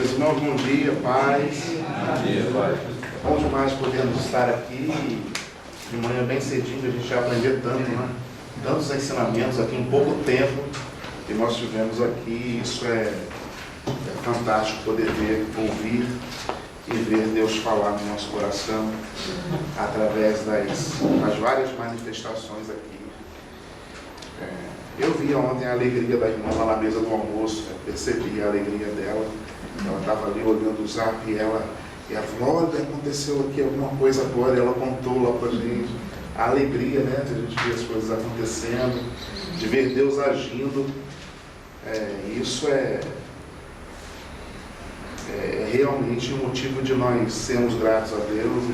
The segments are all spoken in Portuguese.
Meus irmãos, bom dia, paz. Bom dia, paz. Bom demais podermos estar aqui de manhã bem cedinho, a gente vai aprender tanto, né? Tantos ensinamentos aqui em pouco tempo que nós tivemos aqui. Isso é fantástico poder ver, ouvir e ver Deus falar no nosso coração através das várias manifestações aqui. Eu vi ontem a alegria da irmã lá na mesa do almoço, percebi a alegria dela. Ela estava ali olhando o zap e ela falou: olha, aconteceu aqui alguma coisa agora. E ela contou lá para a gente a alegria, né, de a gente ver as coisas acontecendo, de ver Deus agindo. Isso é realmente um motivo de nós sermos gratos a Deus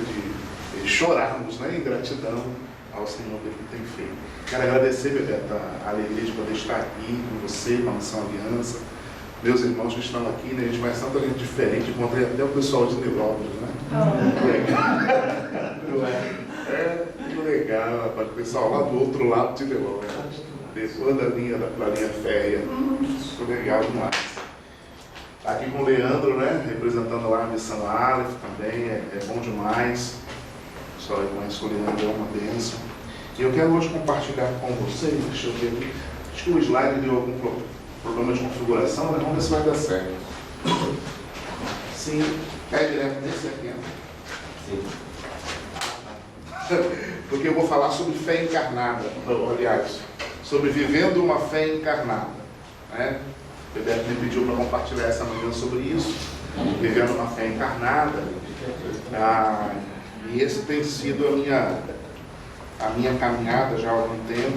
e de chorarmos, né, em gratidão ao Senhor pelo que tem feito. Quero agradecer, Bebeto, a alegria de poder estar aqui com você, com a Missão Aliança. Meus irmãos que estão aqui, né? A gente vai tanta gente diferente, encontrei até o pessoal de Nilópolis, né? Muito legal, rapaz, o pessoal lá do outro lado de Nilópolis, depois da linha férrea. Muito legal demais. Aqui com o Leandro, né? Representando lá a Missão Aleph também, é bom demais. O pessoal aí conhece o Leandro, é uma bênção. E eu quero hoje compartilhar com vocês, deixa eu ver aqui, acho que o slide deu algum problema de configuração, né? Vamos ver se vai dar certo. Sim, cai direto nesse aqui. Sim. Porque eu vou falar sobre fé encarnada, aliás, sobre vivendo uma fé encarnada, né? O Bebeto me pediu para compartilhar essa manhã sobre isso, vivendo uma fé encarnada. E esse tem sido a minha caminhada já há algum tempo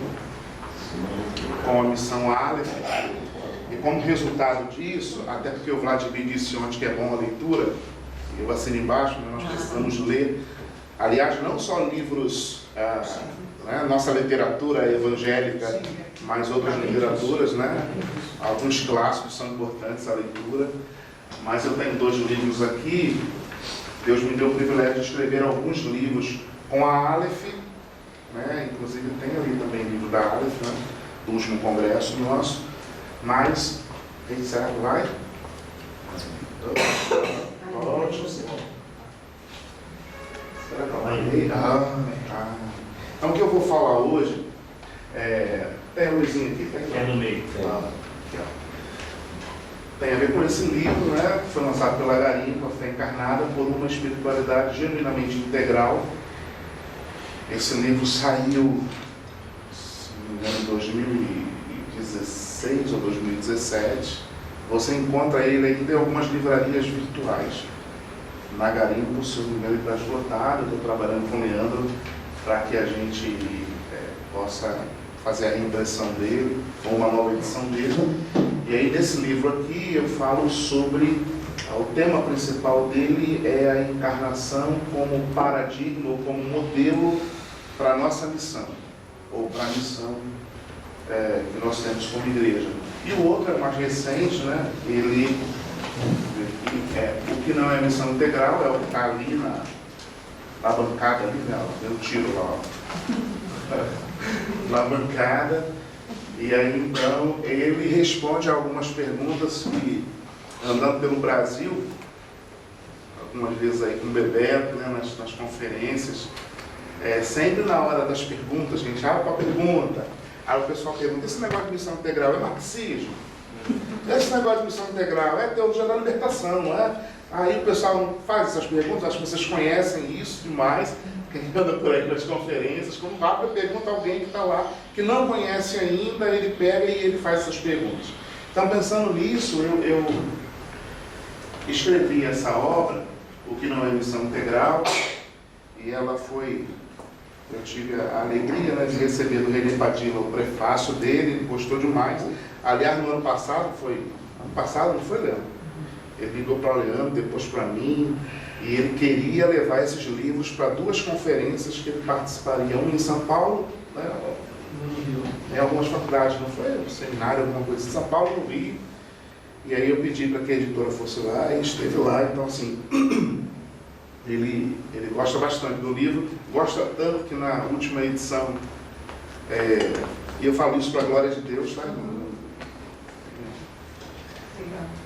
com a Missão Aleph. E como resultado disso, até porque o Vladimir disse ontem que é bom a leitura, e eu assino embaixo, né, nós precisamos ler, aliás, não só livros, né, nossa literatura evangélica, mas outras literaturas, né, alguns clássicos são importantes a leitura, mas eu tenho 2 livros aqui. Deus me deu o privilégio de escrever alguns livros com a Aleph, né, inclusive tem ali também livro da Aleph, né, do último congresso nosso. Mas, quem será que vai? Ótimo. Será que vai? Então, o que eu vou falar hoje tem a luzinha aqui? É no meio. Aqui, ó. Tem a ver com esse livro, né? Que foi lançado pela Garimpo, A Fé Encarnada por uma Espiritualidade Genuinamente Integral. Esse livro saiu, se não me engano, em 2016 ou 2017, você encontra ele ainda em algumas livrarias virtuais. Na Garimpo, se eu não me engano, ele está esgotado. Eu estou trabalhando com o Leandro para que a gente possa fazer a reimpressão dele, ou uma nova edição dele. E aí, nesse livro aqui, eu falo sobre, o tema principal dele é a encarnação como paradigma ou como modelo para a nossa missão, ou para a missão que nós temos como igreja. E o outro é mais recente, né? Ele o que não é missão integral, é o que está ali na bancada, ali, né? Eu tiro lá, na bancada. E aí então ele responde a algumas perguntas que, andando pelo Brasil, algumas vezes aí com o Bebeto, né? nas conferências, sempre na hora das perguntas, a gente abre para a pergunta. Aí o pessoal pergunta: esse negócio de missão integral é marxismo? Esse negócio de missão integral é teologia da libertação, não é? Aí o pessoal faz essas perguntas, acho que vocês conhecem isso demais, quem anda por aí nas conferências, quando vai pergunta a alguém que está lá, que não conhece ainda, ele pega e ele faz essas perguntas. Então, pensando nisso, eu escrevi essa obra, O que não é missão integral, e ela foi... Eu tive a alegria, né, de receber do René Padilla o prefácio dele, ele gostou demais. Aliás, no ano passado não foi, Leandro? Ele ligou para o Leandro, depois para mim, e ele queria levar esses livros para 2 conferências que ele participaria, uma em São Paulo, né, em algumas faculdades, não foi? Um seminário, alguma coisa em São Paulo, no Rio. E aí eu pedi para que a editora fosse lá e esteve lá. Então, assim, ele gosta bastante do livro, gosta tanto que na última edição, e eu falo isso para a glória de Deus, tá?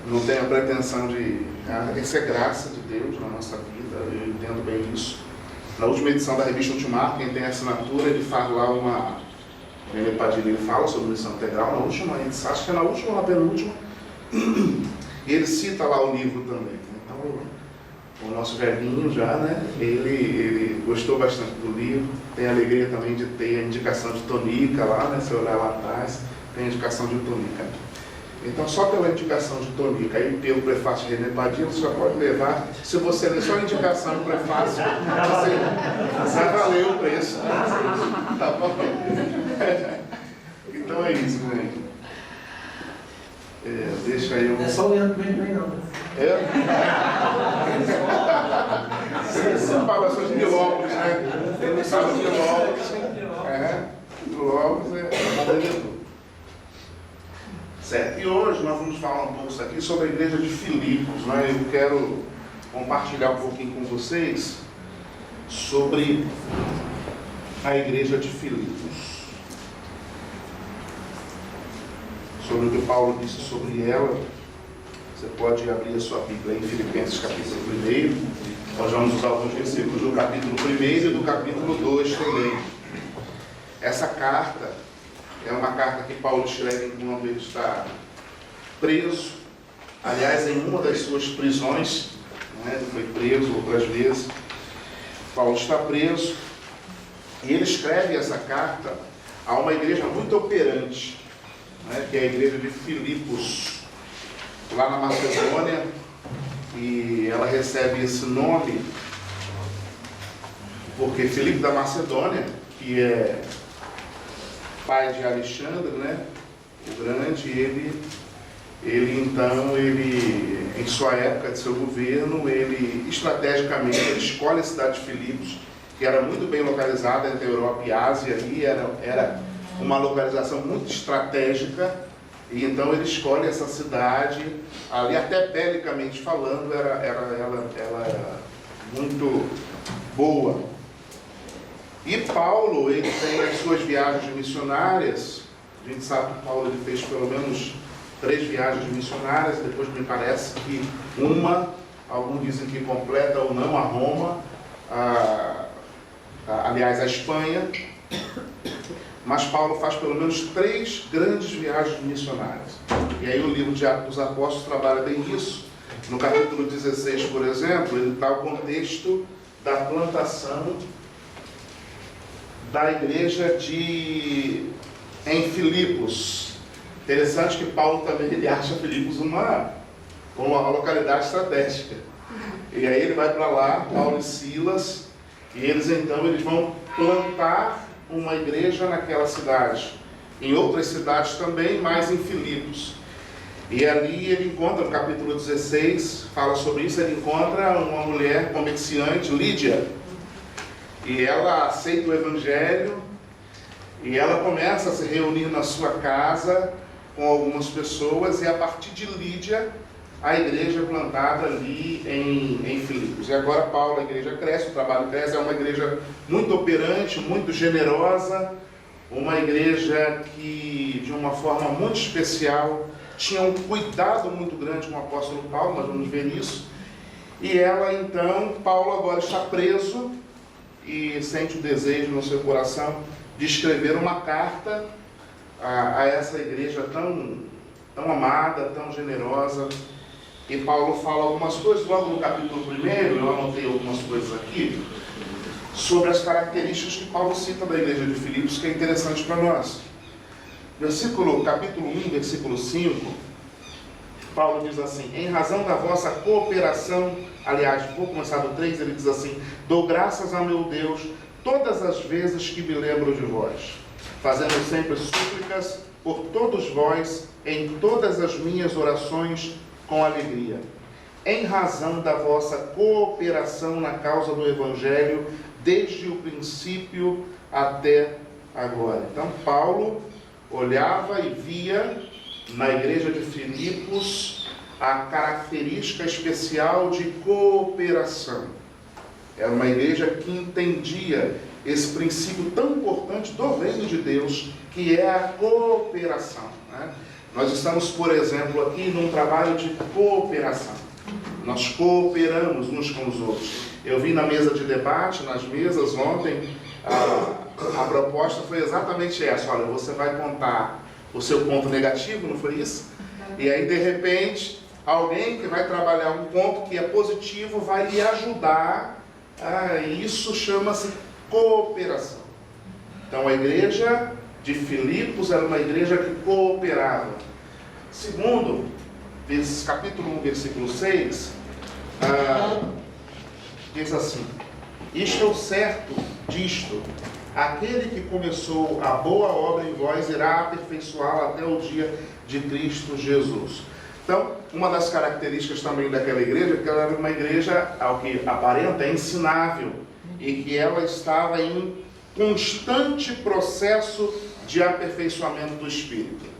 não tenho a pretensão de... Essa é graça de Deus na nossa vida, eu entendo bem isso. Na última edição da revista Ultimato, quem tem assinatura, ele faz lá uma... René Padilha, ele fala sobre missão integral, na última edição, acho que é na última ou na penúltima, e ele cita lá o livro também. Então, o nosso velhinho já, né, ele gostou bastante do livro, tem a alegria também de ter a indicação de Tonica lá, né, se olhar lá atrás, tem a indicação de Tonica. Então, só pela indicação de Tonica e pelo prefácio de René Padilha, você já pode levar, se você ler só a indicação e o prefácio, você vai valer o preço. Tá bom? Então é isso, gente. Deixa eu... Não é só o Leandro que vem, não. Você fala só de Milópolis, né? Ele sabe de Milópolis. Milópolis é maravilhoso. Certo. E hoje nós vamos falar um pouco aqui sobre a igreja de Filipos, né? Eu quero compartilhar um pouquinho com vocês sobre a igreja de Filipos. Sobre o que Paulo disse sobre ela. Você pode abrir a sua Bíblia em Filipenses capítulo 1. Nós vamos usar alguns versículos do capítulo 1 e do capítulo 2 também. Essa carta é uma carta que Paulo escreve enquanto ele está preso. Aliás, em uma das suas prisões, né, ele foi preso outras vezes. Paulo está preso e ele escreve essa carta a uma igreja muito operante, né, que é a igreja de Filipos, lá na Macedônia, e ela recebe esse nome porque Filipe da Macedônia, que é pai de Alexandre, né, o Grande, ele em sua época de seu governo, ele estrategicamente escolhe a cidade de Filipos, que era muito bem localizada entre a Europa e a Ásia, ali era uma localização muito estratégica, e então ele escolhe essa cidade, ali até belicamente falando, ela era muito boa. E Paulo, ele tem as suas viagens missionárias. A gente sabe que Paulo ele fez pelo menos 3 viagens missionárias, depois me parece que alguns dizem que completa ou não, a Roma, aliás, a Espanha. Mas Paulo faz pelo menos 3 grandes viagens missionárias. E aí o livro de Atos dos Apóstolos trabalha bem isso. No capítulo 16, por exemplo, ele dá o contexto da plantação da igreja em Filipos. Interessante que Paulo também ele acha Filipos uma localidade estratégica. E aí ele vai para lá, Paulo e Silas, e eles vão plantar uma igreja naquela cidade. Em outras cidades também, mas em Filipos. E ali ele encontra, no capítulo 16, fala sobre isso, ele encontra uma mulher comerciante, Lídia. E ela aceita o Evangelho, e ela começa a se reunir na sua casa com algumas pessoas, e a partir de Lídia, a igreja é plantada ali em Filipos. E agora Paulo, a igreja cresce, o trabalho cresce, é uma igreja muito operante, muito generosa, uma igreja que, de uma forma muito especial, tinha um cuidado muito grande com o apóstolo Paulo, nós vamos ver isso. E ela então, Paulo agora está preso, e sente o desejo no seu coração de escrever uma carta a essa igreja tão amada, tão generosa. E Paulo fala algumas coisas, logo no capítulo 1, eu anotei algumas coisas aqui, sobre as características que Paulo cita da igreja de Filipos, que é interessante para nós. Capítulo 1, versículo 5, Paulo diz assim: em razão da vossa cooperação, aliás, vou começar do 3, ele diz assim: dou graças a meu Deus todas as vezes que me lembro de vós, fazendo sempre súplicas por todos vós em todas as minhas orações com alegria, em razão da vossa cooperação na causa do Evangelho, desde o princípio até agora. Então Paulo olhava e via na igreja de Filipos a característica especial de cooperação. Era uma igreja que entendia esse princípio tão importante do reino de Deus, que é a cooperação, né? Nós estamos, por exemplo, aqui num trabalho de cooperação. Nós cooperamos uns com os outros. Eu vi na mesa de debate, nas mesas ontem, a proposta foi exatamente essa. Olha, você vai contar o seu ponto negativo, não foi isso? E aí, de repente, alguém que vai trabalhar um ponto que é positivo vai lhe ajudar. Isso chama-se cooperação. Então, a igreja de Filipos era uma igreja que cooperava. Segundo, capítulo 1, versículo 6, diz assim: estou certo disto, aquele que começou a boa obra em vós irá aperfeiçoá-la até o dia de Cristo Jesus. Então, uma das características também daquela igreja é que ela era uma igreja, ao que aparenta, ensinável, e que ela estava em constante processo de aperfeiçoamento do Espírito.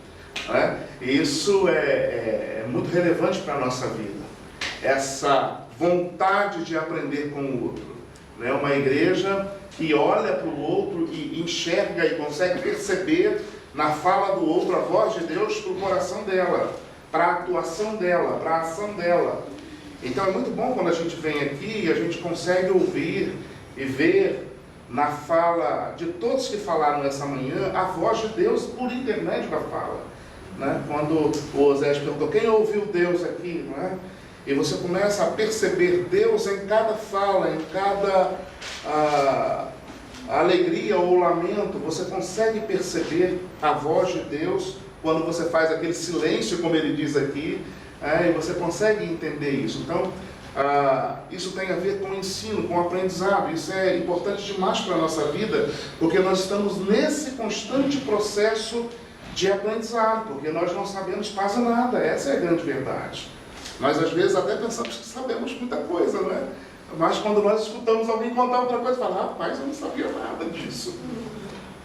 Isso é muito relevante para a nossa vida. Essa vontade de aprender com o outro. Uma igreja que olha para o outro e enxerga e consegue perceber na fala do outro a voz de Deus para o coração dela, para a atuação dela, para a ação dela. Então é muito bom quando a gente vem aqui e a gente consegue ouvir e ver na fala de todos que falaram essa manhã a voz de Deus por intermédio da fala. Quando o Osés perguntou, quem ouviu Deus aqui? E você começa a perceber Deus em cada fala, em cada alegria ou lamento. Você consegue perceber a voz de Deus quando você faz aquele silêncio, como ele diz aqui, e você consegue entender isso. Então, isso tem a ver com o ensino, com o aprendizado. Isso é importante demais para a nossa vida, porque nós estamos nesse constante processo de aprendizado, porque nós não sabemos quase nada. Essa é a grande verdade. Nós às vezes até pensamos que sabemos muita coisa, mas quando nós escutamos alguém contar outra coisa, falamos, rapaz, eu não sabia nada disso.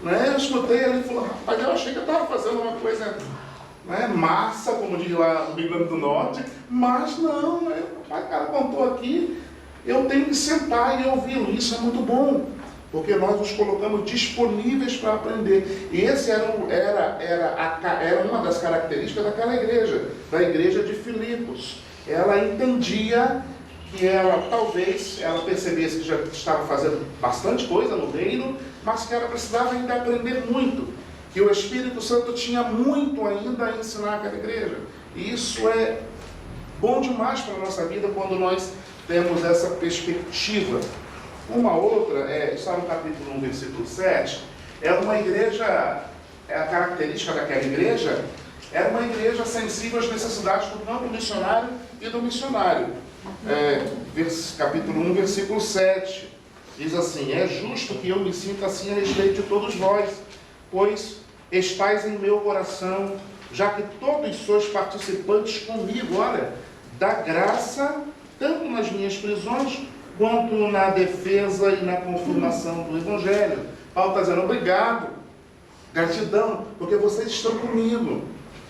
Eu escutei ele e falou, rapaz, eu achei que eu estava fazendo uma coisa massa, como diz lá no Rio Grande do Norte, mas não, o cara contou aqui, eu tenho que sentar e ouvi-lo. Isso é muito bom, porque nós nos colocamos disponíveis para aprender. E esse era uma das características daquela igreja, da igreja de Filipos. Ela entendia que talvez ela percebesse que já estava fazendo bastante coisa no reino, mas que ela precisava ainda aprender muito, que o Espírito Santo tinha muito ainda a ensinar aquela igreja. E isso é bom demais para a nossa vida quando nós temos essa perspectiva. Uma outra, está no capítulo 1, versículo 7, uma igreja, a característica daquela igreja, era uma igreja sensível às necessidades do campo missionário e do missionário. Capítulo 1, versículo 7, diz assim: é justo que eu me sinta assim a respeito de todos vós, pois estáis em meu coração, já que todos sois participantes comigo, da graça, tanto nas minhas prisões, quanto na defesa e na confirmação do Evangelho. Paulo está dizendo, obrigado, gratidão, porque vocês estão comigo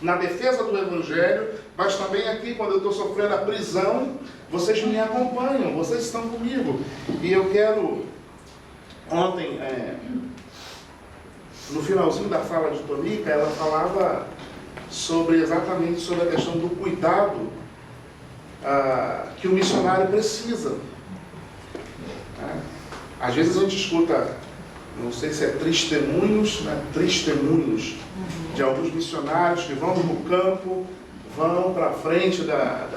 na defesa do Evangelho, mas também aqui, quando eu estou sofrendo a prisão, vocês me acompanham, vocês estão comigo. E eu quero, ontem, no finalzinho da fala de Tonica, ela falava exatamente sobre a questão do cuidado que o missionário precisa. Às vezes a gente escuta, não sei se é testemunhos de alguns missionários que vão no campo, vão para a frente da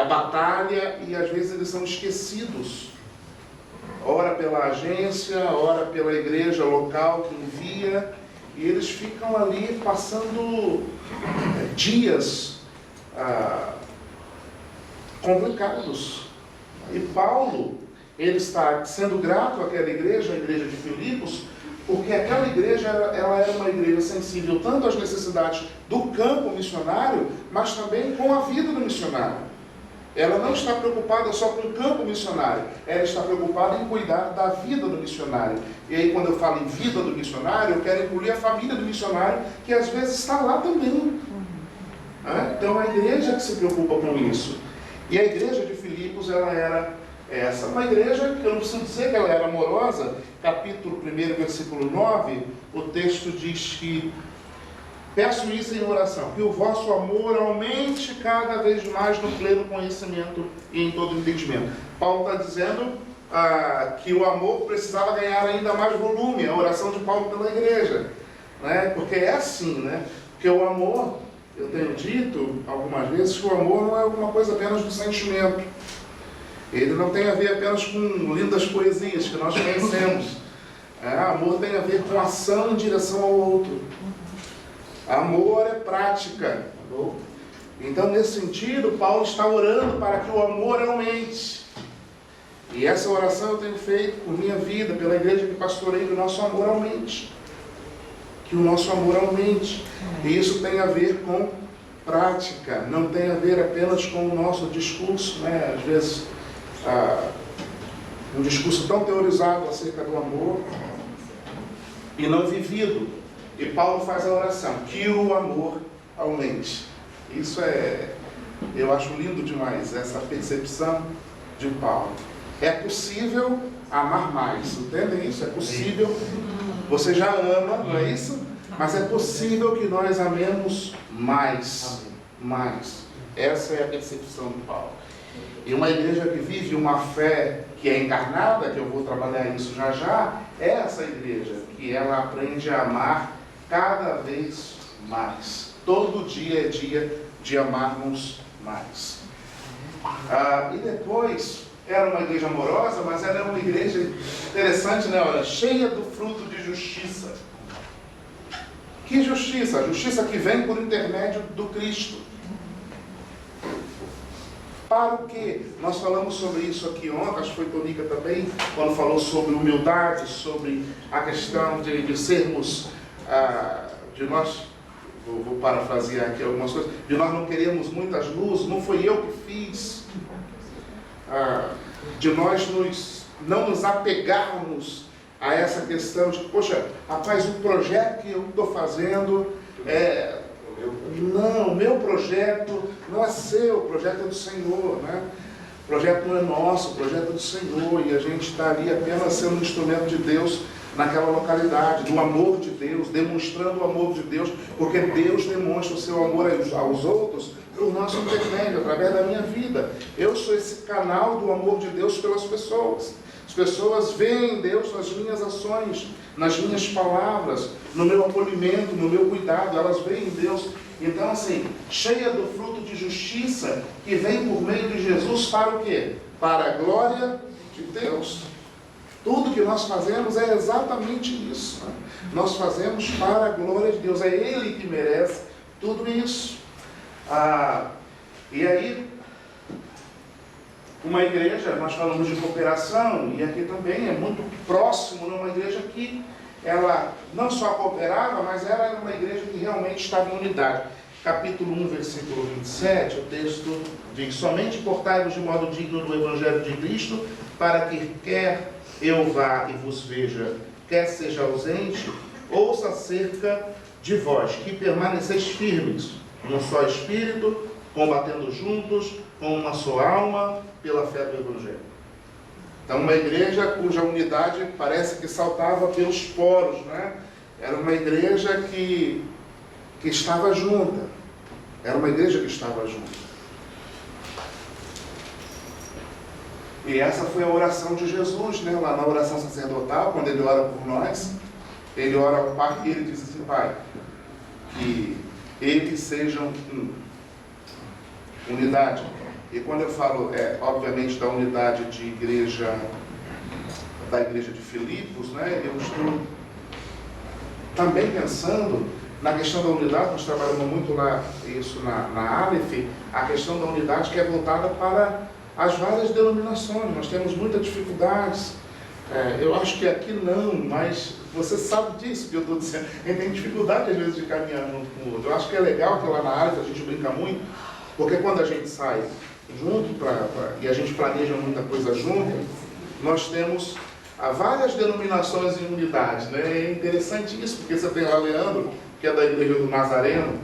batalha e às vezes eles são esquecidos. Ora pela agência, ora pela igreja local que envia, e eles ficam ali passando dias complicados. E Paulo, ele está sendo grato àquela igreja, a igreja de Filipos, porque aquela igreja ela era uma igreja sensível tanto às necessidades do campo missionário, mas também com a vida do missionário. Ela não está preocupada só com o campo missionário, ela está preocupada em cuidar da vida do missionário. E aí, quando eu falo em vida do missionário, eu quero incluir a família do missionário, que às vezes está lá também. Então, a igreja que se preocupa com isso. E a igreja de Filipos, ela era essa. Uma igreja que eu não preciso dizer que ela era amorosa. Capítulo 1, versículo 9, o texto diz que Peço isso em oração, que o vosso amor aumente cada vez mais no pleno conhecimento e em todo entendimento. Paulo está dizendo que o amor precisava ganhar ainda mais volume, a oração de Paulo pela igreja, né? Porque é assim, né? Porque o amor, eu tenho dito algumas vezes que o amor não é alguma coisa apenas do sentimento. Ele não tem a ver apenas com lindas poesias que nós conhecemos. Amor tem a ver com ação em direção ao outro. Amor é prática. Então, nesse sentido, Paulo está orando para que o amor aumente. E essa oração eu tenho feito por minha vida, pela igreja que pastorei, que o nosso amor aumente. Que o nosso amor aumente. E isso tem a ver com prática, não tem a ver apenas com o nosso discurso, né? Às vezes, um discurso tão teorizado acerca do amor e não vivido. E Paulo faz a oração, que o amor aumente. Isso eu acho lindo demais, essa percepção de Paulo. É possível amar mais, entendem isso? É possível, você já ama, não é isso? Mas é possível que nós amemos mais. Essa é a percepção de Paulo. E uma igreja que vive uma fé que é encarnada, que eu vou trabalhar isso já, é essa igreja, que ela aprende a amar cada vez mais. Todo dia é dia de amarmos mais. E depois, era uma igreja amorosa, mas ela é uma igreja interessante, né? Olha, cheia do fruto de justiça. Que justiça? A justiça que vem por intermédio do Cristo. Para o quê? Nós falamos sobre isso aqui ontem, acho que foi Tonica também, quando falou sobre humildade, sobre a questão de sermos, de nós, vou parafrasear aqui algumas coisas, de nós não queremos muitas luzes, não foi eu que fiz, de nós não nos apegarmos a essa questão de, poxa, rapaz, o projeto que eu estou fazendo não, o meu projeto não é seu, o projeto é do Senhor, né? O projeto não é nosso, o projeto é do Senhor, e a gente está ali apenas sendo um instrumento de Deus naquela localidade, do amor de Deus, demonstrando o amor de Deus, porque Deus demonstra o seu amor aos outros pelo nosso intermédio, através da minha vida. Eu sou esse canal do amor de Deus pelas pessoas. As pessoas veem Deus nas minhas ações, nas minhas palavras, no meu acolhimento, no meu cuidado, elas veem Deus. Então, assim, cheia do fruto de justiça que vem por meio de Jesus para o quê? Para a glória de Deus. Tudo que nós fazemos é exatamente isso, né? Nós fazemos para a glória de Deus. É Ele que merece tudo isso. E aí, uma igreja, nós falamos de cooperação, e aqui também é muito próximo, numa igreja que ela não só cooperava, mas ela era uma igreja que realmente estava em unidade. Capítulo 1, versículo 27, o texto diz: somente portai-vos de modo digno do Evangelho de Cristo, para que quer eu vá e vos veja, quer seja ausente, ouça acerca de vós, que permaneceis firmes, num só Espírito, combatendo juntos, com uma só alma, pela fé do Evangelho. Então, uma igreja cuja unidade parece que saltava pelos poros, né? Era uma igreja que estava junta. Era uma igreja que estava junta. E essa foi a oração de Jesus, né? Lá na oração sacerdotal, quando ele ora por nós, ele ora ao Pai e ele diz assim: Pai, que eles sejam unidade. E quando eu falo, obviamente, da unidade de igreja, da igreja de Filipos, né, eu estou também pensando na questão da unidade. Nós trabalhamos muito lá, isso na Aleph, a questão da unidade que é voltada para as várias denominações. Nós temos muitas dificuldades. Eu acho que aqui não, mas você sabe disso que eu estou dizendo. A gente tem dificuldade, às vezes, de caminhar junto com o outro. Eu acho que é legal que lá na Aleph a gente brinca muito, porque quando a gente sai junto e a gente planeja muita coisa junto, nós temos várias denominações em unidade, né? É interessante isso, porque você tem lá Leandro, que é da Igreja do Nazareno,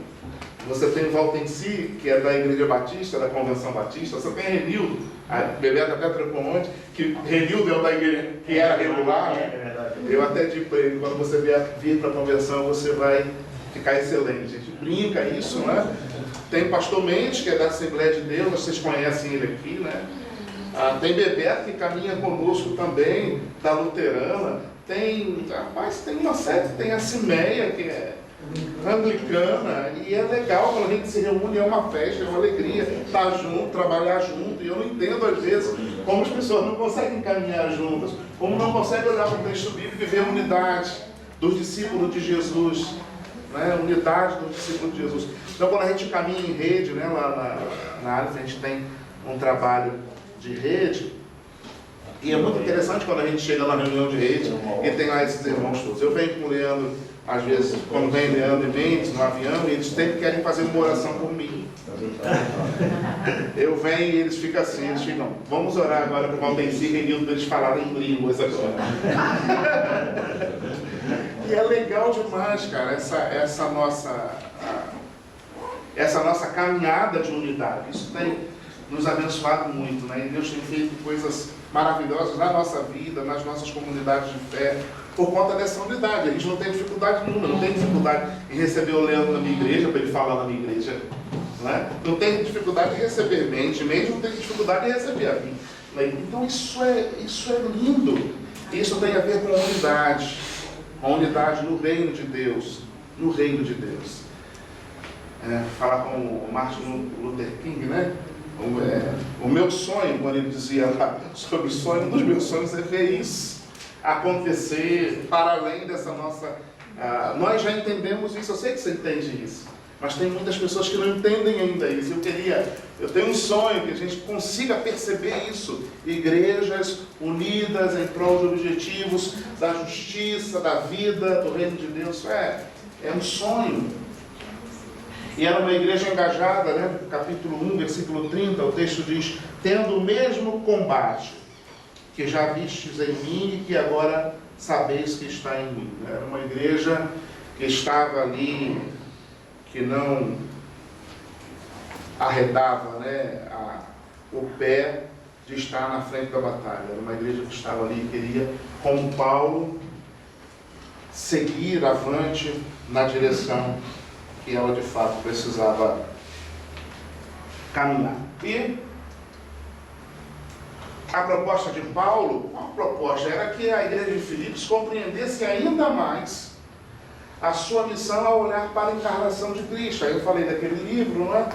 você tem Valtensi, que é da Igreja Batista, da Convenção Batista, você tem Renildo, a Bebeto até trancou ontem, que Renildo é o da igreja que era regular, né? Eu até digo para ele, quando você vir para a convenção, você vai ficar excelente. A gente brinca isso, né? Tem pastor Mendes, que é da Assembleia de Deus, vocês conhecem ele aqui, né? Tem Bebeto, que caminha conosco também, da Luterana. Tem uma série, tem a Cimeia, que é anglicana, e é legal quando a gente se reúne, é uma festa, é uma alegria estar junto, trabalhar junto. E eu não entendo às vezes como as pessoas não conseguem caminhar juntas, como não conseguem olhar para o texto bíblico e ver a unidade dos discípulos de Jesus, né? Unidade dos discípulos de Jesus. Então quando a gente caminha em rede, né, lá na área, a gente tem um trabalho de rede, e é muito interessante quando a gente chega na reunião de rede e tem lá esses irmãos todos. Eu venho com o Leandro, às vezes, quando vem Leandro e Mendes no avião, e eles sempre querem fazer uma oração por mim. Eu venho e eles ficam assim, vamos orar agora para o Valdeci e Nildo, para eles falarem em línguas agora. E é legal demais, cara, essa nossa caminhada de unidade. Isso tem nos abençoado muito, né? E Deus tem feito coisas maravilhosas na nossa vida, nas nossas comunidades de fé, por conta dessa unidade. A gente não tem dificuldade nenhuma, não tem dificuldade em receber o Leandro na minha igreja, para ele falar na minha igreja, né? Não tem dificuldade de receber Mendes não tem dificuldade de receber a mim. Então isso é lindo. Isso tem a ver com a unidade no reino de Deus, no reino de Deus. Falar com o Martin Luther King, né? O meu sonho, quando ele dizia lá sobre o sonho, um dos meus sonhos é ver isso acontecer para além dessa nossa... nós já entendemos isso, eu sei que você entende isso, mas tem muitas pessoas que não entendem ainda isso. Eu tenho um sonho que a gente consiga perceber isso. Igrejas unidas em prol de objetivos da justiça, da vida, do reino de Deus. É um sonho. E era uma igreja engajada, né? Capítulo 1, versículo 30, o texto diz: tendo o mesmo combate que já vistes em mim e que agora sabeis que está em mim. Era uma igreja que estava ali, que não arredava, né, o pé de estar na frente da batalha. Era uma igreja que estava ali e queria, como Paulo, seguir avante na direção que ela de fato precisava caminhar. E a proposta de Paulo, a proposta era que a igreja de Filipos compreendesse ainda mais a sua missão ao olhar para a encarnação de Cristo. Aí eu falei daquele livro, não é?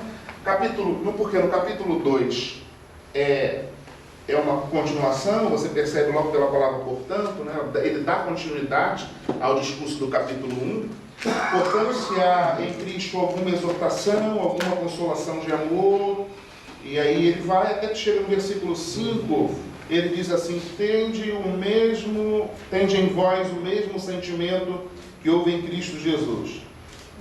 Porque no capítulo 2 é uma continuação, você percebe logo pela palavra portanto, né? Ele dá continuidade ao discurso do capítulo 1. Portanto, se há em Cristo alguma exortação, alguma consolação de amor, e aí ele vai até que chega no versículo 5, ele diz assim: tende em vós o mesmo sentimento que houve em Cristo Jesus,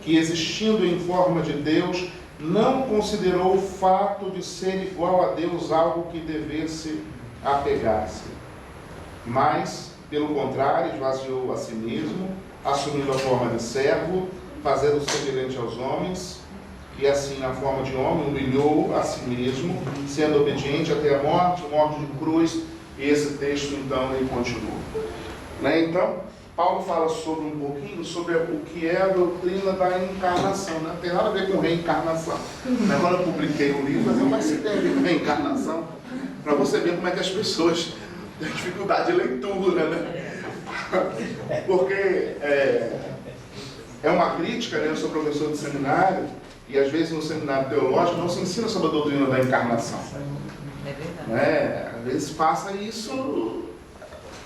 que existindo em forma de Deus, não considerou o fato de ser igual a Deus algo que devesse apegar-se, mas, pelo contrário, esvaziou a si mesmo, assumindo a forma de servo, fazendo semelhante aos homens, e assim, na forma de homem, humilhou a si mesmo, sendo obediente até a morte de cruz. E esse texto, então, ele continua. Então, Paulo fala um pouquinho sobre o que é a doutrina da encarnação. Não tem nada a ver com reencarnação. Quando eu publiquei o livro, eu falei: mas se tem a ver com reencarnação? Para você ver como é que as pessoas têm dificuldade de leitura, né? Porque é uma crítica, né? Eu sou professor de seminário, e às vezes no seminário teológico não se ensina sobre a doutrina da encarnação. É verdade. Né? Às vezes passa isso,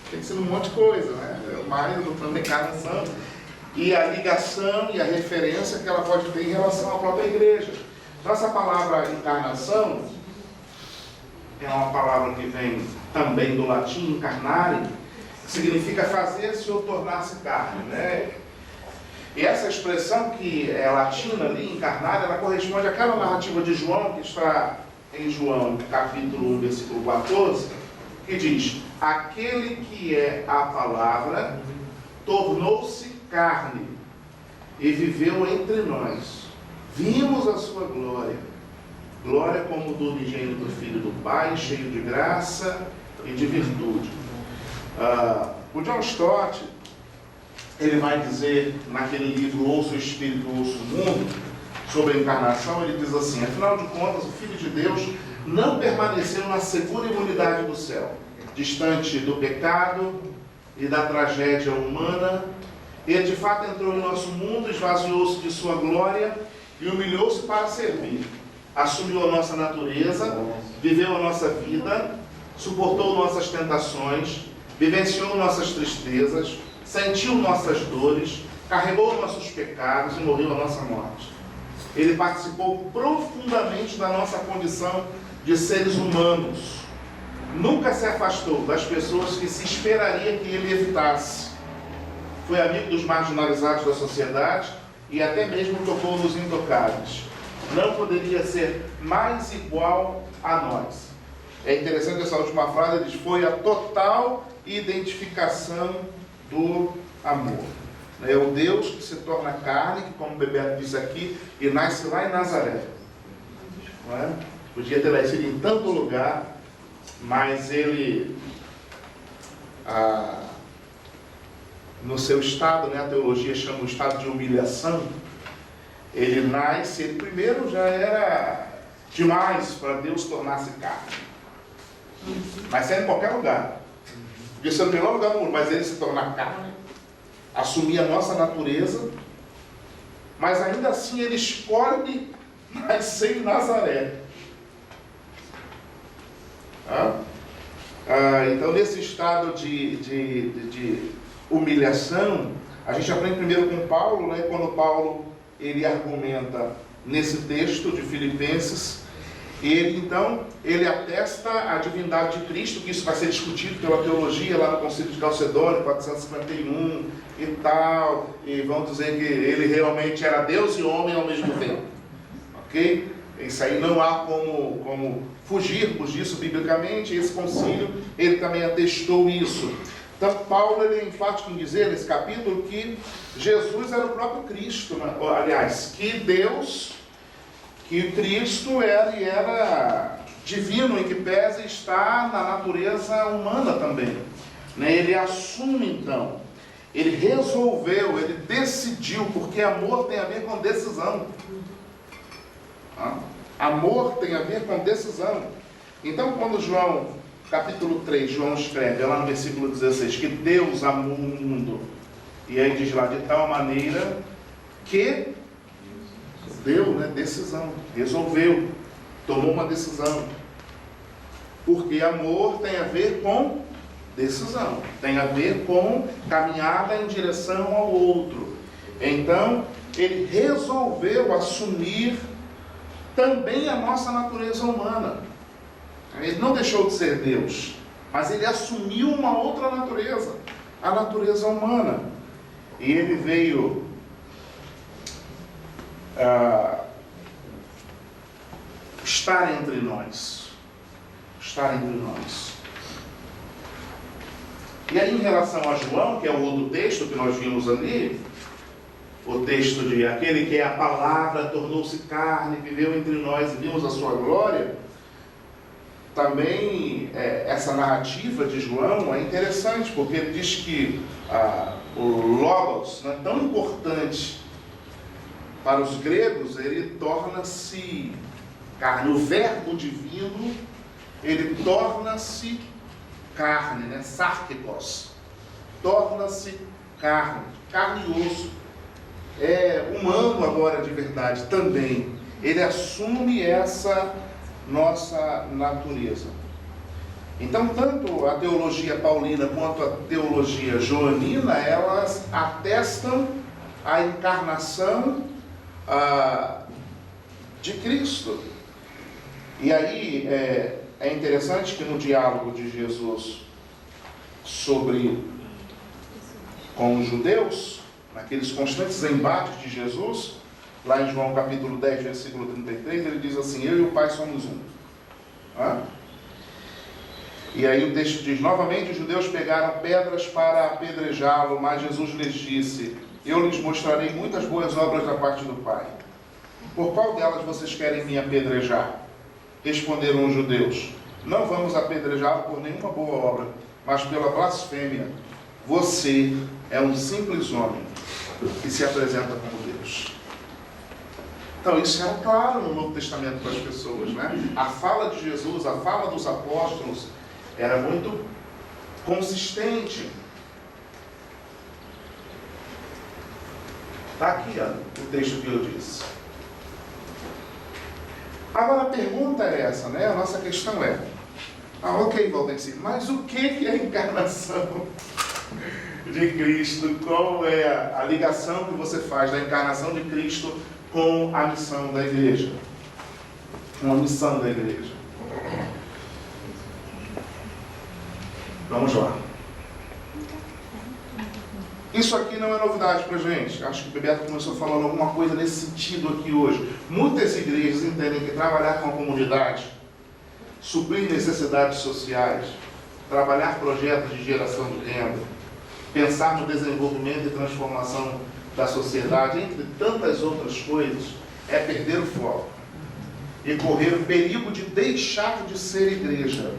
tem que ser um monte de coisa, né? Mais a doutrina da encarnação e a ligação e a referência que ela pode ter em relação à própria igreja. Então essa palavra encarnação é uma palavra que vem também do latim incarnare, que significa fazer-se ou tornar-se carne, né? E essa expressão que é latina ali, encarnada, ela corresponde àquela narrativa de João, que está em João, capítulo 1, versículo 14, que diz: aquele que é a palavra tornou-se carne e viveu entre nós. Vimos a sua glória, glória como do unigênito Filho do Pai, cheio de graça e de virtude. O John Stott, ele vai dizer naquele livro Ouça o Espírito, Ouça o Mundo, sobre a encarnação, ele diz assim: afinal de contas, o Filho de Deus não permaneceu na segura imunidade do céu, distante do pecado e da tragédia humana. Ele de fato entrou em nosso mundo, esvaziou-se de sua glória e humilhou-se para servir. Assumiu a nossa natureza, viveu a nossa vida, suportou nossas tentações, vivenciou nossas tristezas, sentiu nossas dores, carregou nossos pecados e morreu a nossa morte. Ele participou profundamente da nossa condição de seres humanos. Nunca se afastou das pessoas que se esperaria que ele evitasse. Foi amigo dos marginalizados da sociedade e até mesmo tocou nos intocáveis. Não poderia ser mais igual a nós. É interessante essa última frase, ele diz: foi a total identificação do amor. É o Deus que se torna carne, que, como o Bebeto disse aqui, e nasce lá em Nazaré. Não é? Podia ter nascido em tanto lugar, mas ele, no seu estado, né, a teologia chama o estado de humilhação, ele nasce, ele primeiro já era demais para Deus tornar-se carne. Mas é em qualquer lugar. Podia ser no melhor lugar do mundo, mas ele se tornar carne, assumir a nossa natureza, mas ainda assim ele escolhe nascer em Nazaré. Então, nesse estado de humilhação, a gente aprende primeiro com Paulo, né, quando Paulo ele argumenta nesse texto de Filipenses. Ele atesta a divindade de Cristo, que isso vai ser discutido pela teologia lá no Concílio de Calcedônia, 451 e tal, e vão dizer que ele realmente era Deus e homem ao mesmo tempo, ok? Isso aí não há como fugirmos disso biblicamente. Esse concílio, ele também atestou isso. Então Paulo ele é enfático em dizer nesse capítulo que Jesus era o próprio Cristo, né? Aliás, que Cristo era divino, em que pese está na natureza humana também. Ele assume então, ele resolveu, ele decidiu, porque amor tem a ver com decisão. Amor tem a ver com decisão. Então quando João, capítulo 3, João escreve, lá no versículo 16, que Deus amou o mundo, e aí diz lá, de tal maneira que deu, né, decisão, resolveu, tomou uma decisão. Porque amor tem a ver com decisão, tem a ver com caminhada em direção ao outro. Então, ele resolveu assumir também a nossa natureza humana. Ele não deixou de ser Deus, mas ele assumiu uma outra natureza, a natureza humana. E ele veio estar entre nós. E aí, em relação a João, que é o outro texto que nós vimos ali, o texto de aquele que é a palavra, tornou-se carne, viveu entre nós e vimos a sua glória, também essa narrativa de João é interessante, porque ele diz que o Logos, né, tão importante para os gregos, ele torna-se carne. O verbo divino, ele torna-se carne, né? Sarkikos. Torna-se carne e osso. É humano agora de verdade também. Ele assume essa nossa natureza. Então, tanto a teologia paulina quanto a teologia joanina, elas atestam a encarnação de Cristo. E aí é interessante que no diálogo de Jesus com os judeus, naqueles constantes embates de Jesus, lá em João capítulo 10, versículo 33, ele diz assim: eu e o Pai somos um. E aí o texto diz: novamente os judeus pegaram pedras para apedrejá-lo, mas Jesus lhes disse: eu lhes mostrarei muitas boas obras da parte do Pai. Por qual delas vocês querem me apedrejar? Responderam os judeus: não vamos apedrejá-lo por nenhuma boa obra, mas pela blasfêmia. Você é um simples homem que se apresenta como Deus. Então isso era claro no Novo Testamento para as pessoas, né? A fala de Jesus, a fala dos apóstolos era muito consistente. Está aqui, ó, o texto que eu disse. Agora a pergunta é essa, né? A nossa questão é, ok, Valdeci, mas o que é a encarnação de Cristo? Qual é a ligação que você faz da encarnação de Cristo com a missão da igreja? Com a missão da igreja. Vamos lá. Isso aqui não é novidade para a gente. Acho que o Bebeto começou falando alguma coisa nesse sentido aqui hoje. Muitas igrejas entendem que trabalhar com a comunidade, suprir necessidades sociais, trabalhar projetos de geração de renda, pensar no desenvolvimento e transformação da sociedade, entre tantas outras coisas, é perder o foco e correr o perigo de deixar de ser igreja.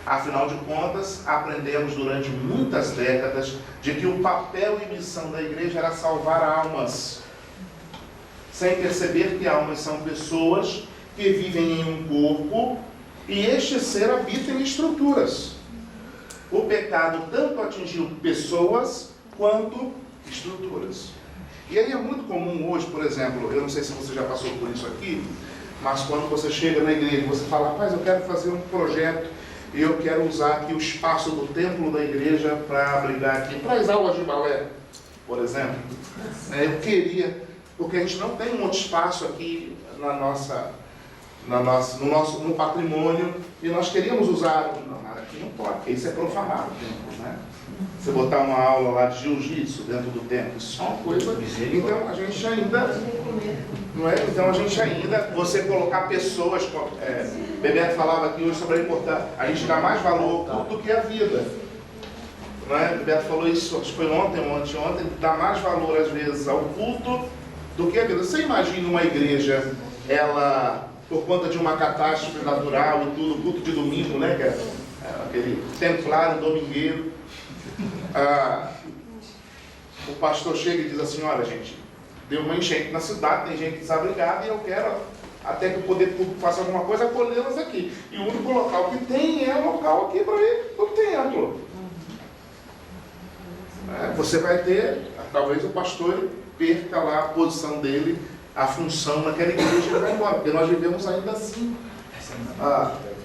Afinal de contas, aprendemos durante muitas décadas de que o papel e missão da igreja era salvar almas, sem perceber que almas são pessoas que vivem em um corpo e este ser habita em estruturas. O pecado tanto atingiu pessoas quanto estruturas. E aí é muito comum hoje, por exemplo, eu não sei se você já passou por isso aqui, mas quando você chega na igreja, você fala, rapaz, eu quero fazer um projeto e eu quero usar aqui o espaço do templo da igreja para abrigar aqui, para as aulas de balé, por exemplo. Eu queria, porque a gente não tem um outro espaço aqui no patrimônio, e nós queríamos usar, não, aqui não pode, porque isso é profanar o templo, né? Você botar uma aula lá de jiu-jitsu dentro do templo, isso é uma coisa. Então a gente ainda, não é? Então a gente ainda, você colocar pessoas, Bebeto falava aqui hoje sobre a importância, a gente dá mais valor ao culto do que a vida. Não é? Bebeto falou isso, acho que foi ontem, dá mais valor às vezes ao culto do que a vida. Você imagina uma igreja, ela, por conta de uma catástrofe natural e tudo, culto de domingo, né? Que é aquele templário domingueiro. O pastor chega e diz assim, olha gente, deu uma enchente na cidade, tem gente desabrigada e eu quero, até que o poder público faça alguma coisa, acolhê-las aqui. E o único local que tem é o local aqui para ir no templo. Você vai ter, talvez o pastor perca lá a posição dele, a função naquela igreja e ele vai embora, porque nós vivemos ainda assim.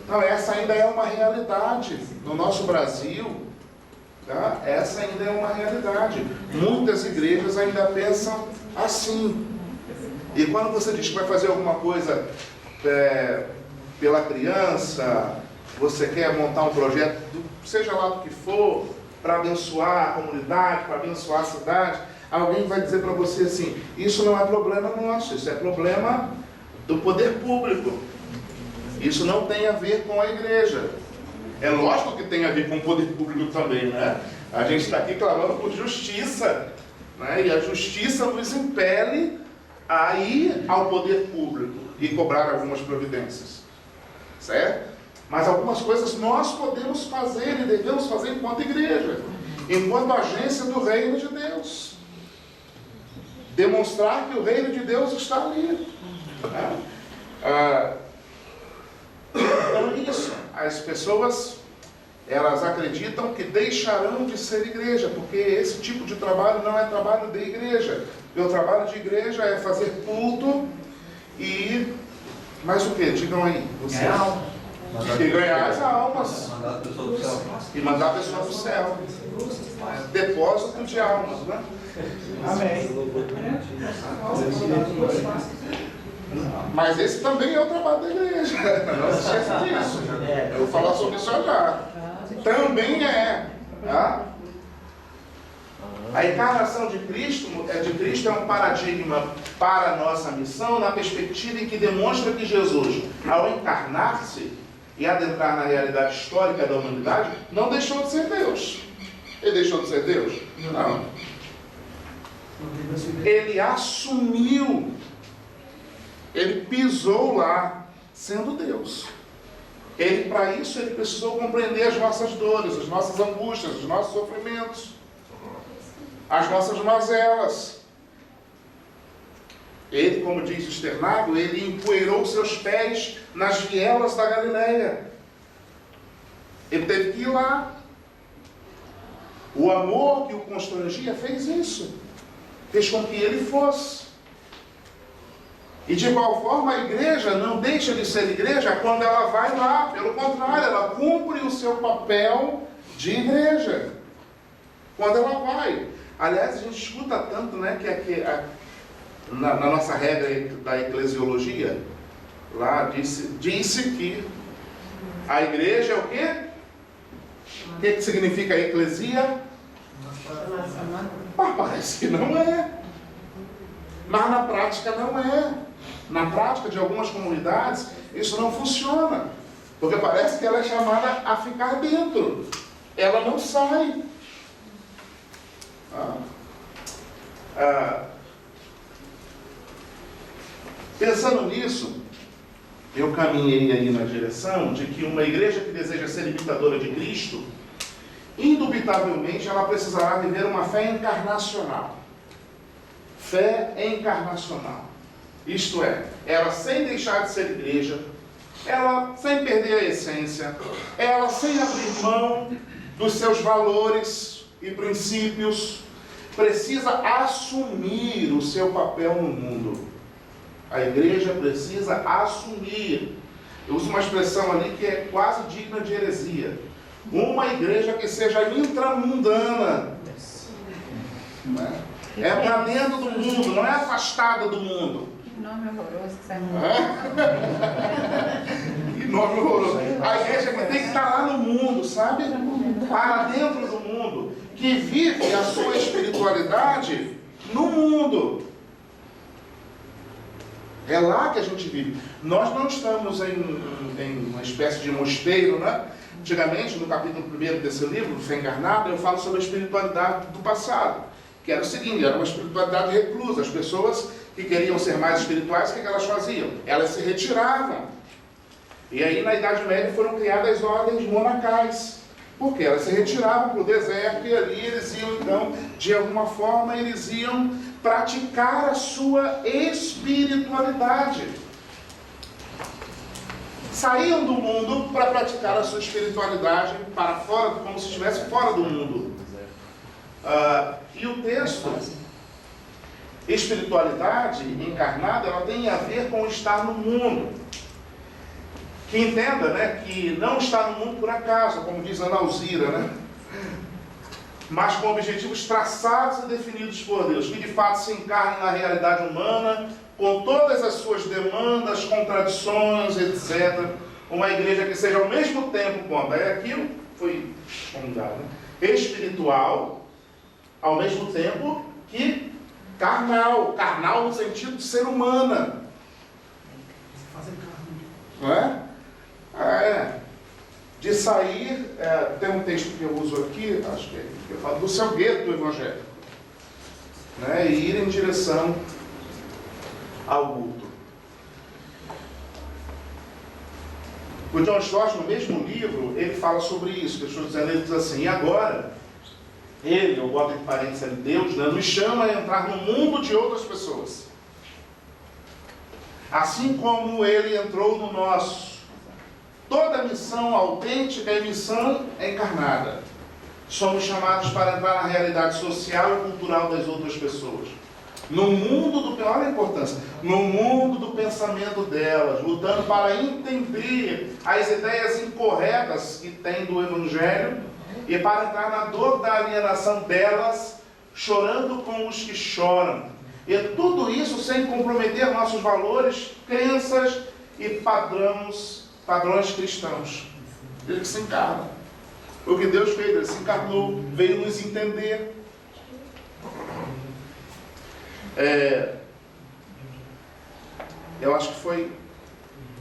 Não, essa ainda é uma realidade no nosso Brasil. Tá? Essa ainda é uma realidade. Muitas igrejas ainda pensam assim. E quando você diz que vai fazer alguma coisa pela criança, você quer montar um projeto, seja lá do que for, para abençoar a comunidade, para abençoar a cidade, alguém vai dizer para você assim, isso não é problema nosso, isso é problema do poder público. Isso não tem a ver com a igreja. É lógico que tem a ver com o poder público também, né? A gente está aqui clamando por justiça, né? E a justiça nos impele a ir ao poder público e cobrar algumas providências, certo? Mas algumas coisas nós podemos fazer e devemos fazer enquanto igreja, enquanto agência do reino de Deus. Demonstrar que o reino de Deus está ali. Né? Então é isso. As pessoas, elas acreditam que deixarão de ser igreja, porque esse tipo de trabalho não é trabalho de igreja. O trabalho de igreja é fazer culto e... mais o que? Digam aí. Vocês. E ganhar as almas. E mandar a pessoa para o céu. Depósito de almas, né? Amém. Mas esse também é o trabalho da igreja. Não se esqueça disso. Eu vou falar sobre isso já. Também é. Tá? A encarnação de Cristo é um paradigma para a nossa missão, na perspectiva em que demonstra que Jesus, ao encarnar-se e adentrar na realidade histórica da humanidade, não deixou de ser Deus. Ele deixou de ser Deus? Não. Ele assumiu, ele pisou lá, sendo Deus. Para isso, ele precisou compreender as nossas dores, as nossas angústias, os nossos sofrimentos, as nossas mazelas. Ele, como diz o externário, ele empoeirou seus pés nas vielas da Galileia. Ele teve que ir lá. O amor que o constrangia fez isso. Fez com que ele fosse. E de igual forma a igreja não deixa de ser igreja quando ela vai lá. Pelo contrário, ela cumpre o seu papel de igreja. Quando ela vai. Aliás, a gente escuta tanto, né, que na nossa regra da eclesiologia, lá disse que a igreja é o quê? O que significa eclesia? Parece que não é. Mas na prática não é. Na prática de algumas comunidades, isso não funciona. Porque parece que ela é chamada a ficar dentro. Ela não sai. Pensando nisso, eu caminhei aí na direção de que uma igreja que deseja ser imitadora de Cristo, indubitavelmente ela precisará viver uma fé encarnacional. Fé encarnacional. Isto é, ela sem deixar de ser igreja, ela sem perder a essência, ela sem abrir mão dos seus valores e princípios, precisa assumir o seu papel no mundo. A igreja precisa assumir. Eu uso uma expressão ali que é quase digna de heresia. Uma igreja que seja intramundana. É para dentro do mundo, não é afastada do mundo. Que nome horroroso que sai Que nome horroroso. A igreja que tem que estar lá no mundo, sabe? Para dentro do mundo. Que vive a sua espiritualidade no mundo. É lá que a gente vive. Nós não estamos em uma espécie de mosteiro, né? Antigamente, no capítulo 1 desse livro, Fé Encarnada, eu falo sobre a espiritualidade do passado. Que era o seguinte, era uma espiritualidade reclusa. As pessoas que queriam ser mais espirituais, o que elas faziam? Elas se retiravam. E aí, na Idade Média, foram criadas ordens monacais. Porque elas se retiravam para o deserto e ali eles iam, então, de alguma forma, eles iam praticar a sua espiritualidade. Saíam do mundo para praticar a sua espiritualidade para fora, como se estivesse fora do mundo. E o texto, espiritualidade encarnada, ela tem a ver com estar no mundo. Que entenda, né, que não está no mundo por acaso, como diz Ana Alzira, né? Mas com objetivos traçados e definidos por Deus, que de fato se encarnem na realidade humana, com todas as suas demandas, contradições, etc. Uma igreja que seja ao mesmo tempo, bom, é aquilo foi fundado, né? Espiritual, ao mesmo tempo que carnal. Carnal no sentido de ser humana. Não é? De sair, tem um texto que eu uso aqui, acho que eu falo do seu gueto do Evangelho, né, e ir em direção ao culto. O John Stott, no mesmo livro, ele fala sobre isso, que eu estou dizendo, ele diz assim, e agora, ele, eu boto entre parênteses ali, Deus, né, nos chama a entrar no mundo de outras pessoas. Assim como ele entrou no nosso. Toda missão autêntica é missão encarnada. Somos chamados para entrar na realidade social e cultural das outras pessoas. No mundo do, olha a importância, no mundo do pensamento delas, lutando para entender as ideias incorretas que têm do Evangelho e para entrar na dor da alienação delas, chorando com os que choram. E tudo isso sem comprometer nossos valores, crenças e padrões cristãos. Ele se encarna. O que Deus fez, ele se encarnou, veio nos entender. Eu acho que foi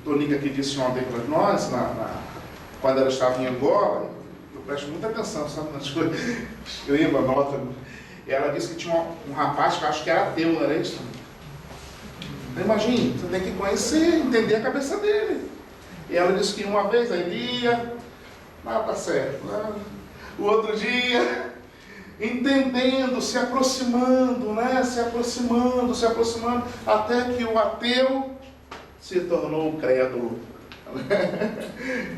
Tonica que disse ontem para nós, quando ela estava em Angola, eu presto muita atenção, sabe, nas coisas, escrevo, anota. Ela disse que tinha um rapaz que eu acho que era ateu, não era isso? Imagine, você tem que conhecer, entender a cabeça dele. E ela disse que uma vez ele ia, tá certo. O outro dia, entendendo, se aproximando, né? Se aproximando, até que o ateu se tornou o crédulo.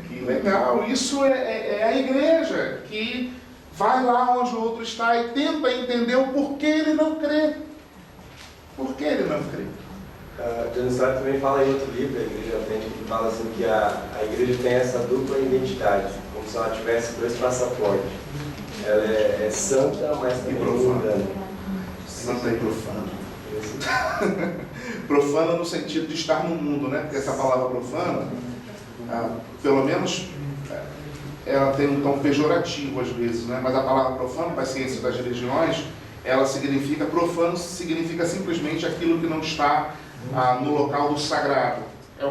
Que legal! Isso é a igreja que vai lá onde o outro está e tenta entender o porquê ele não crê. Por que ele não crê? John Stott também fala em outro livro, A Igreja Autêntica, que fala assim que a igreja tem essa dupla identidade, como se ela tivesse dois passaportes. Ela é santa, mas também mundana. Santa e profana. Profana no sentido de estar no mundo, né? Porque essa palavra profana, pelo menos, ela tem um tom pejorativo às vezes, né? Mas a palavra profano, para a ciência das religiões, ela significa, profano significa simplesmente aquilo que não está no local do sagrado. É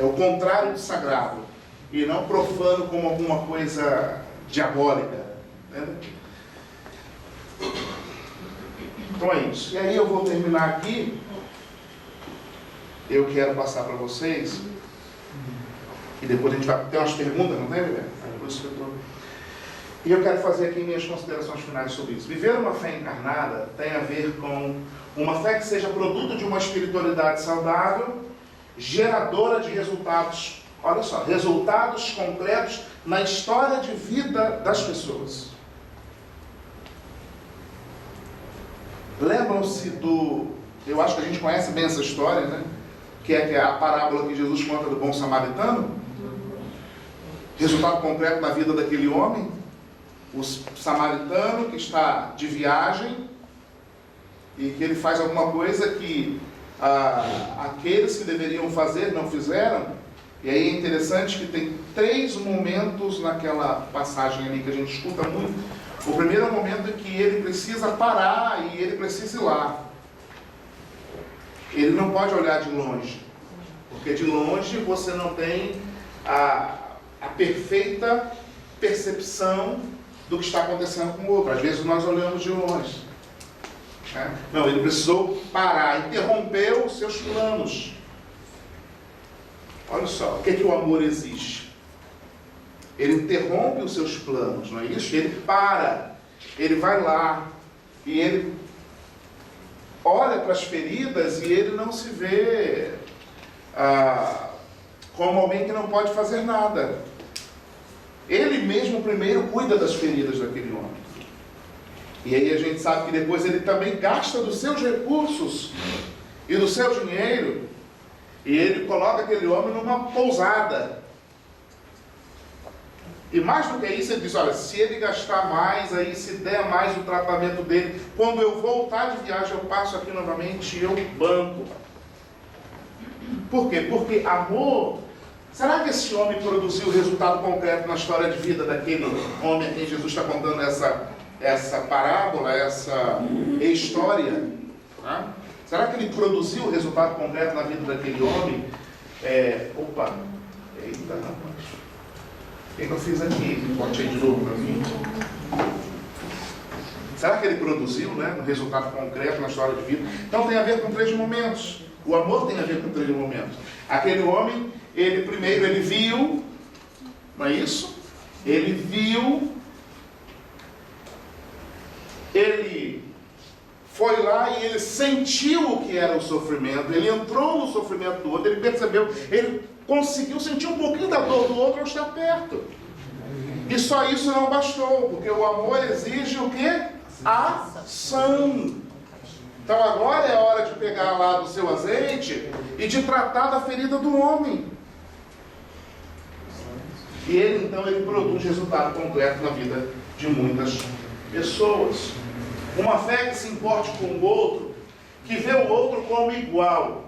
o contrário de sagrado. E não profano como alguma coisa diabólica. Entende? Então é isso. E aí eu vou terminar aqui. Eu quero passar para vocês. E depois a gente vai ter umas perguntas, não tem, Bebeto? É por isso que eu estou... E eu quero fazer aqui minhas considerações finais sobre isso. Viver uma fé encarnada tem a ver com uma fé que seja produto de uma espiritualidade saudável, geradora de resultados, olha só, resultados concretos na história de vida das pessoas. Lembram-se eu acho que a gente conhece bem essa história, né? Que é a parábola que Jesus conta do bom samaritano. Resultado concreto na vida daquele homem. O samaritano que está de viagem e que ele faz alguma coisa que aqueles que deveriam fazer não fizeram. E aí é interessante que tem 3 momentos naquela passagem ali que a gente escuta muito. O primeiro é o momento em que ele precisa parar e ele precisa ir lá. Ele não pode olhar de longe, porque de longe você não tem a perfeita percepção do que está acontecendo com o outro. Às vezes nós olhamos de longe. Né? Não, ele precisou parar, interrompeu os seus planos. Olha só, o que o amor exige? Ele interrompe os seus planos, não é isso? Ele para, ele vai lá, e ele olha para as feridas e ele não se vê como alguém que não pode fazer nada. Ele mesmo primeiro cuida das feridas daquele homem. E aí a gente sabe que depois ele também gasta dos seus recursos e do seu dinheiro, e ele coloca aquele homem numa pousada. E mais do que isso, ele diz, olha, se ele gastar mais, aí se der mais o tratamento dele, quando eu voltar de viagem, eu passo aqui novamente e eu banco. Por quê? Porque amor... Será que esse homem produziu o resultado concreto na história de vida daquele homem a quem Jesus está contando essa parábola, essa história? Né? Será que ele produziu o resultado concreto na vida daquele homem? Eita, rapaz. O que eu fiz aqui? Bote aí de novo para mim. Será que ele produziu, né, um resultado concreto na história de vida? Então tem a ver com 3 momentos. O amor tem a ver com 3 momentos. Aquele homem, ele primeiro viu, não é isso? Ele viu, ele foi lá e ele sentiu o que era o sofrimento, ele entrou no sofrimento do outro, ele percebeu, ele conseguiu sentir um pouquinho da dor do outro ao estar perto. E só isso não bastou, porque o amor exige o quê? Ação. Então agora é a hora de pegar lá do seu azeite e de tratar da ferida do homem. E ele então produz resultado completo na vida de muitas pessoas. Uma fé que se importe com o outro, que vê o outro como igual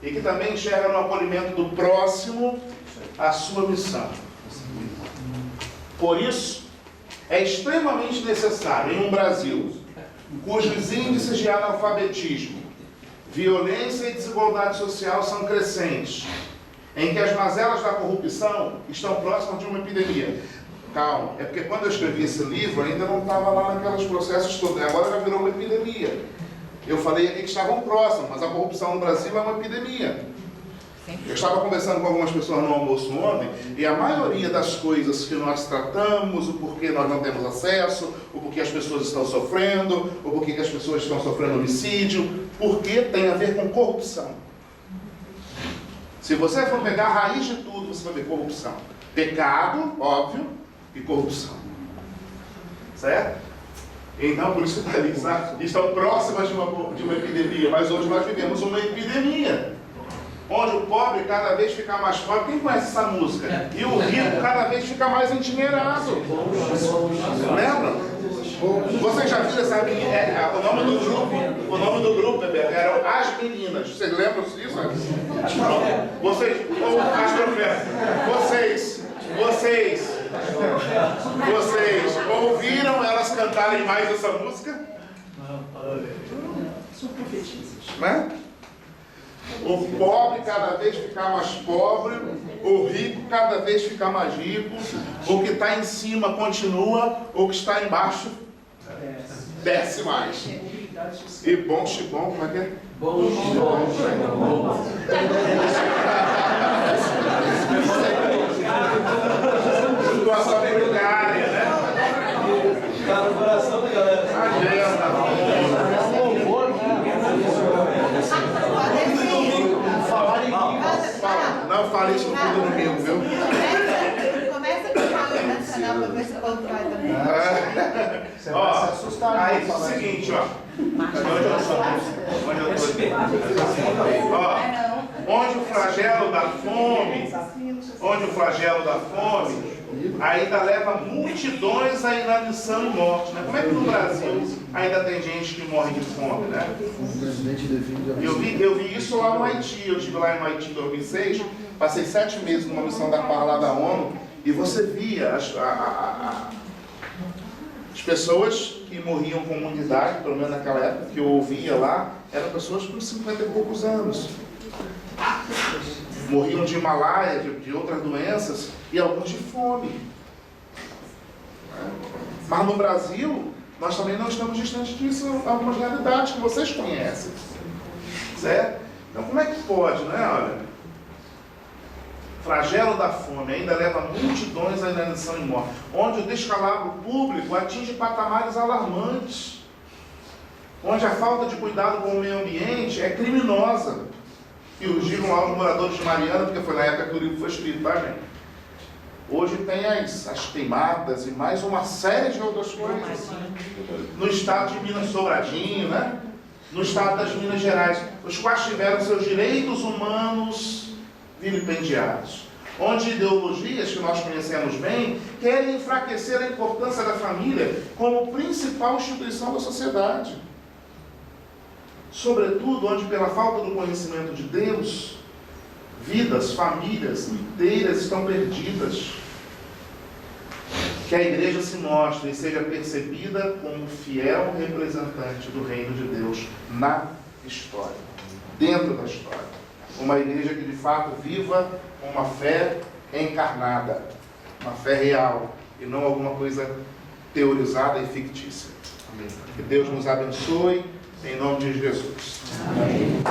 e que também enxerga no acolhimento do próximo a sua missão. Por isso, é extremamente necessário em um Brasil cujos índices de analfabetismo, violência e desigualdade social são crescentes, em que as mazelas da corrupção estão próximas de uma epidemia. Calma, é porque quando eu escrevi esse livro ainda não estava lá naqueles processos todos, agora já virou uma epidemia. Eu falei aqui que estavam próximos, mas a corrupção no Brasil é uma epidemia. Eu estava conversando com algumas pessoas no almoço ontem, e a maioria das coisas que nós tratamos, o porquê nós não temos acesso, o porquê as pessoas estão sofrendo, o porquê que as pessoas estão sofrendo homicídio, porque tem a ver com corrupção. Se você for pegar a raiz de tudo, você vai ver corrupção. Pecado, óbvio, e corrupção. Certo? Então, por isso que está ali, sabe? Estão próximas de uma epidemia, mas hoje nós vivemos uma epidemia. Onde o pobre cada vez fica mais pobre. Quem conhece essa música? E o rico cada vez fica mais endinheirado. Lembra? Vocês já viram essa menina? O nome do grupo eram As Meninas. Vocês lembram disso? Vocês, ou As Profetas, vocês ouviram elas cantarem mais essa música? São profetisas. Né? O pobre cada vez ficar mais pobre, o rico cada vez ficar mais rico, o que está em cima continua, o que está embaixo desce mais. E bom xibom, como é que é? Bom xibom. Situação precária, né? Tá no coração da galera. Não fale isso no fundo do domingo, viu? Começa com o Fala Nacional para ver se o povo vai também. Ó, aí é o seguinte, ó. Onde o flagelo da fome, ainda leva multidões à inanição e morte, né? Como é que no Brasil ainda tem gente que morre de fome, né? Eu vi isso lá no Haiti. Eu estive lá no Haiti em 2006, passei 7 meses numa missão da PAR lá da ONU, e você via as pessoas que morriam com imunidade, pelo menos naquela época que eu ouvia lá, eram pessoas com 50 e poucos anos. Morriam de malária, de outras doenças, e alguns de fome. Mas no Brasil, nós também não estamos distantes disso, algumas realidades que vocês conhecem. Certo? Então como é que pode, né? Olha, flagelo da fome ainda leva multidões à inanição e morte, onde o descalabro público atinge patamares alarmantes, onde a falta de cuidado com o meio ambiente é criminosa. E os digam lá os moradores de Mariana, porque foi na época que o livro foi escrito, tá, gente? Hoje tem as queimadas e mais uma série de outras coisas. No estado de Minas Sobradinho, né? No estado das Minas Gerais, os quais tiveram seus direitos humanos vilipendiados. Onde ideologias que nós conhecemos bem querem enfraquecer a importância da família como principal instituição da sociedade. Sobretudo onde, pela falta do conhecimento de Deus, vidas, famílias inteiras estão perdidas. Que a igreja se mostre e seja percebida como fiel representante do reino de Deus na história, dentro da história. Uma igreja que de fato viva uma fé encarnada, uma fé real, e não alguma coisa teorizada e fictícia. Amém. Que Deus nos abençoe, em nome de Jesus. Amém.